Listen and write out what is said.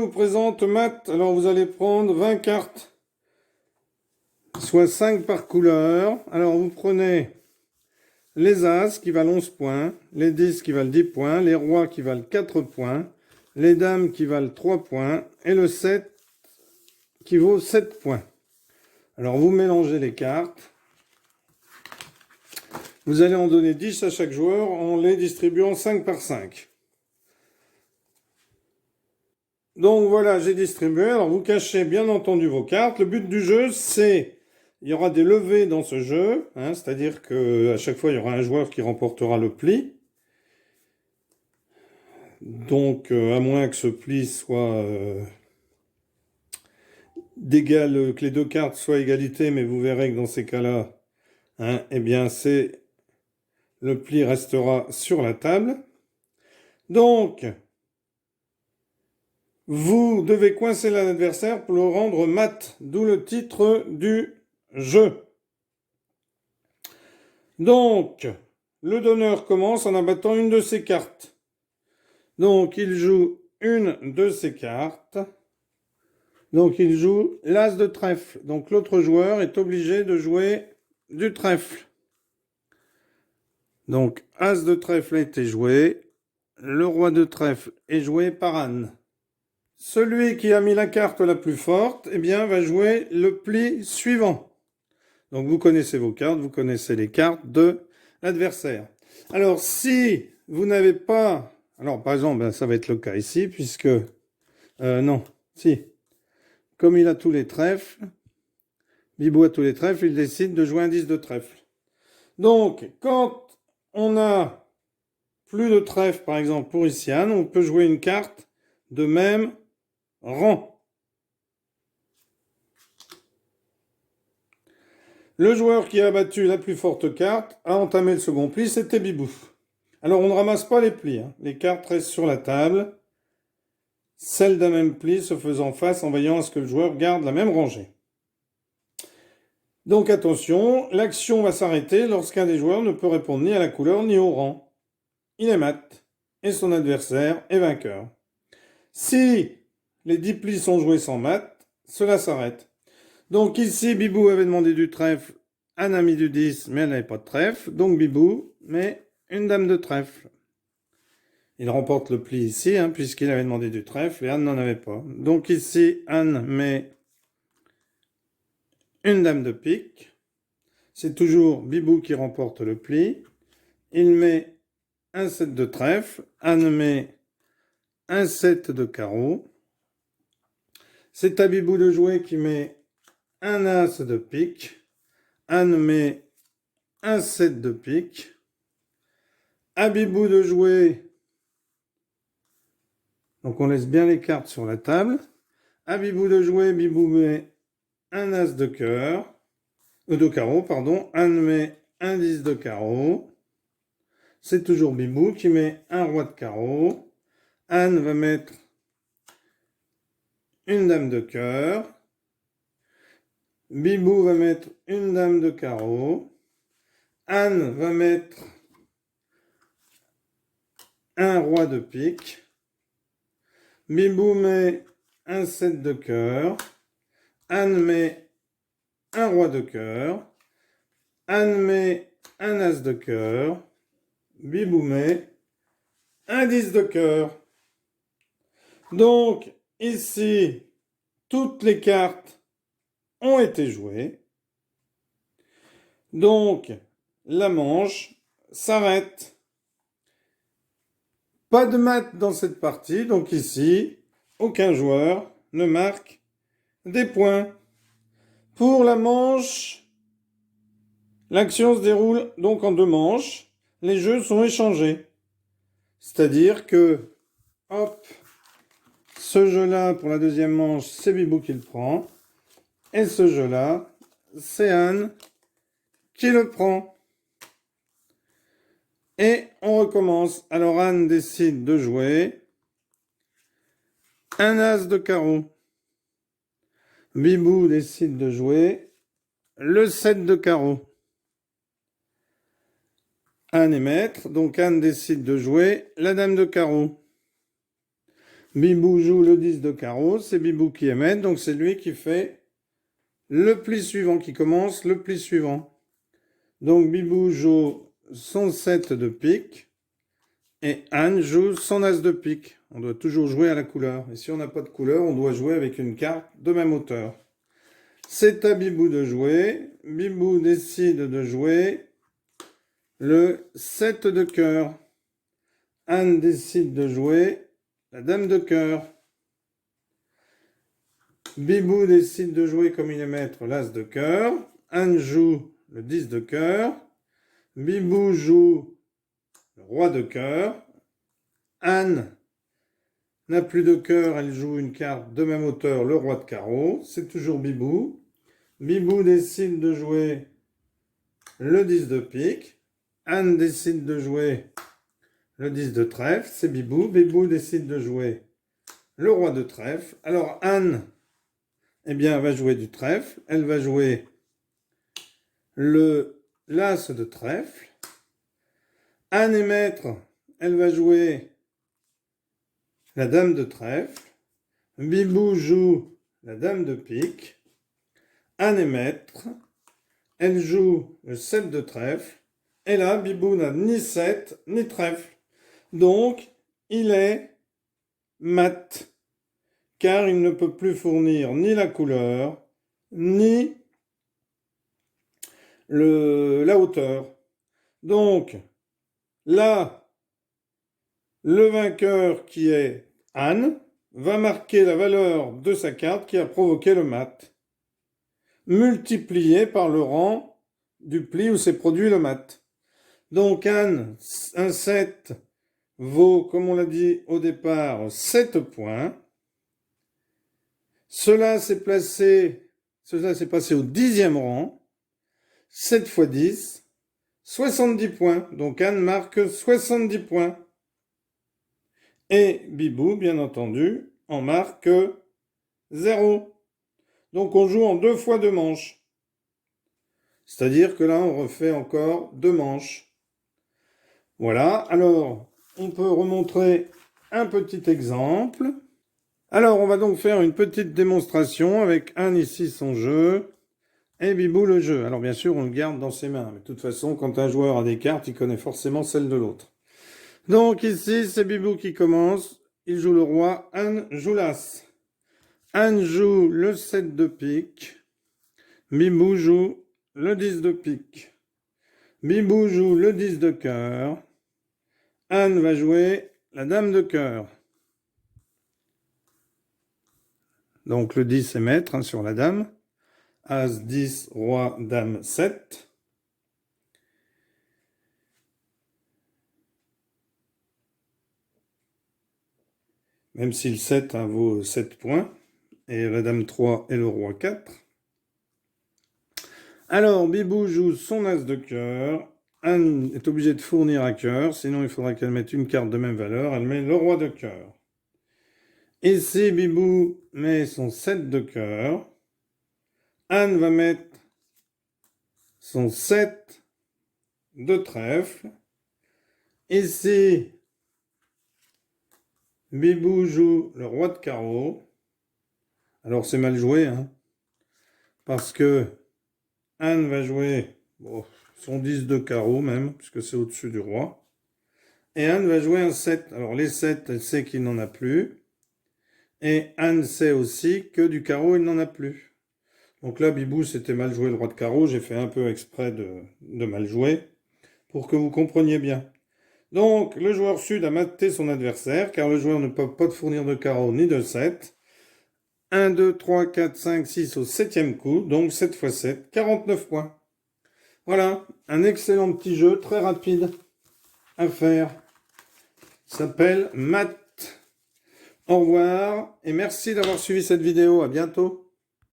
vous présente maths. Alors vous allez prendre 20 cartes, soit 5 par couleur. Alors vous prenez les As qui valent 11 points, les 10 qui valent 10 points, les Rois qui valent 4 points, les Dames qui valent 3 points et le 7 qui vaut 7 points. Alors vous mélangez les cartes. Vous allez en donner 10 à chaque joueur en les distribuant 5 par 5. Donc voilà, j'ai distribué. Alors vous cachez bien entendu vos cartes. Le but du jeu, c'est... Il y aura des levées dans ce jeu, hein, c'est-à-dire qu'à chaque fois, il y aura un joueur qui remportera le pli. Donc, à moins que ce pli soit d'égal, que les deux cartes soient égalité, mais vous verrez que dans ces cas-là, hein, eh bien, le pli restera sur la table. Donc, vous devez coincer l'adversaire pour le rendre mat, d'où le titre du jeu. Donc, le donneur commence en abattant une de ses cartes. Donc, il joue une de ses cartes. Donc, il joue l'as de trèfle. Donc, l'autre joueur est obligé de jouer du trèfle. Donc, as de trèfle a été joué. Le roi de trèfle est joué par Anne. Celui qui a mis la carte la plus forte, eh bien, va jouer le pli suivant. Donc, vous connaissez vos cartes, vous connaissez les cartes de l'adversaire. Alors, si vous n'avez pas... Alors, par exemple, ben, ça va être le cas ici, puisque... non, si. Comme il a tous les trèfles, Bibou a tous les trèfles, il décide de jouer un 10 de trèfle. Donc, quand on a plus de trèfle, par exemple, pour Iciane, on peut jouer une carte de même rang. Le joueur qui a battu la plus forte carte a entamé le second pli, c'était Bibou. Alors, on ne ramasse pas les plis, hein. Les cartes restent sur la table, celles d'un même pli se faisant face en veillant à ce que le joueur garde la même rangée. Donc attention, l'action va s'arrêter lorsqu'un des joueurs ne peut répondre ni à la couleur ni au rang. Il est mat, et son adversaire est vainqueur. Si les 10 plis sont joués sans mat, cela s'arrête. Donc ici, Bibou avait demandé du trèfle, Anne a mis du 10, mais elle n'avait pas de trèfle, donc Bibou met une dame de trèfle. Il remporte le pli ici, hein, puisqu'il avait demandé du trèfle, et Anne n'en avait pas. Donc ici, Anne met une dame de pique. C'est toujours Bibou qui remporte le pli. Il met un 7 de trèfle, Anne met un 7 de carreau. C'est à Bibou de jouer qui met un as de pique. Anne met un 7 de pique. À Bibou de jouer, donc on laisse bien les cartes sur la table. À Bibou de jouer, Bibou met un as de cœur, de carreau, pardon. Anne met un 10 de carreau. C'est toujours Bibou qui met un roi de carreau. Anne va mettre une dame de cœur. Bibou va mettre une dame de carreau. Anne va mettre un roi de pique. Bibou met un 7 de cœur. Anne met un roi de cœur. Anne met un as de cœur. Bibou met un 10 de cœur. Donc, ici, toutes les cartes ont été jouées. Donc, la manche s'arrête. Pas de mat dans cette partie, donc ici, aucun joueur ne marque des points. Pour la manche, l'action se déroule donc en 2 manches. Les jeux sont échangés. C'est-à-dire que, hop, ce jeu-là, pour la deuxième manche, c'est Bibou qui le prend. Et ce jeu-là, c'est Anne qui le prend. Et on recommence. Alors Anne décide de jouer un as de carreau. Bibou décide de jouer le 7 de carreau. Anne est maître, donc Anne décide de jouer la dame de carreau. Bibou joue le 10 de carreau, c'est Bibou qui émet, donc c'est lui qui fait le pli suivant, qui commence le pli suivant. Donc Bibou joue son 7 de pique et Anne joue son as de pique. On doit toujours jouer à la couleur. Et si on n'a pas de couleur, on doit jouer avec une carte de même hauteur. C'est à Bibou de jouer. Bibou décide de jouer le 7 de cœur. Anne décide de jouer la dame de cœur. Bibou décide de jouer comme il est maître l'as de cœur. Anne joue le 10 de cœur. Bibou joue le roi de cœur. Anne n'a plus de cœur, elle joue une carte de même hauteur, le roi de carreau. C'est toujours Bibou. Bibou décide de jouer le 10 de pique. Anne décide de jouer le 10 de trèfle, c'est Bibou. Bibou décide de jouer le roi de trèfle. Alors Anne, eh bien, va jouer du trèfle. Elle va jouer l'as de trèfle. Anne est maître. Elle va jouer la dame de trèfle. Bibou joue la dame de pique. Anne est maître. Elle joue le 7 de trèfle. Et là, Bibou n'a ni 7 ni trèfle. Donc, il est mat, car il ne peut plus fournir ni la couleur, ni la hauteur. Donc, là, le vainqueur qui est Anne va marquer la valeur de sa carte qui a provoqué le mat, multiplié par le rang du pli où s'est produit le mat. Donc, Anne, un 7 vaut, comme on l'a dit au départ, 7 points. Cela s'est passé au 10e rang. 7 fois 10, 70 points. Donc Anne marque 70 points. Et Bibou, bien entendu, en marque 0. Donc on joue en 2 fois 2 manches. C'est-à-dire que là, on refait encore 2 manches. Voilà, alors on peut remontrer un petit exemple. Alors, on va donc faire une petite démonstration avec Anne ici son jeu et Bibou le jeu. Alors bien sûr, on le garde dans ses mains. Mais de toute façon, quand un joueur a des cartes, il connaît forcément celle de l'autre. Donc ici, c'est Bibou qui commence. Il joue le roi, Anne joue l'as. Anne joue le 7 de pique. Bibou joue le 10 de pique. Bibou joue le 10 de cœur. Anne va jouer la dame de cœur. Donc le 10 est maître sur la dame. As 10, roi, dame 7. Même si le 7 vaut 7 points. Et la dame 3 et le roi 4. Alors Bibou joue son as de cœur. Anne est obligée de fournir un cœur, sinon il faudra qu'elle mette une carte de même valeur. Elle met le roi de cœur. Ici, Bibou met son 7 de cœur. Anne va mettre son 7 de trèfle. Ici, Bibou joue le roi de carreau. Alors c'est mal joué, hein, parce que Anne va jouer son 10 de carreau même, puisque c'est au-dessus du roi. Et Anne va jouer un 7. Alors les 7, elle sait qu'il n'en a plus. Et Anne sait aussi que du carreau, il n'en a plus. Donc là, Bibou, c'était mal joué le roi de carreau. J'ai fait un peu exprès de mal jouer pour que vous compreniez bien. Donc, le joueur sud a maté son adversaire, car le joueur ne peut pas fournir de carreau ni de 7. 1, 2, 3, 4, 5, 6 au 7e coup, donc 7 x 7, 49 points. Voilà, un excellent petit jeu, très rapide à faire. Ça s'appelle Mat. Au revoir et merci d'avoir suivi cette vidéo. À bientôt.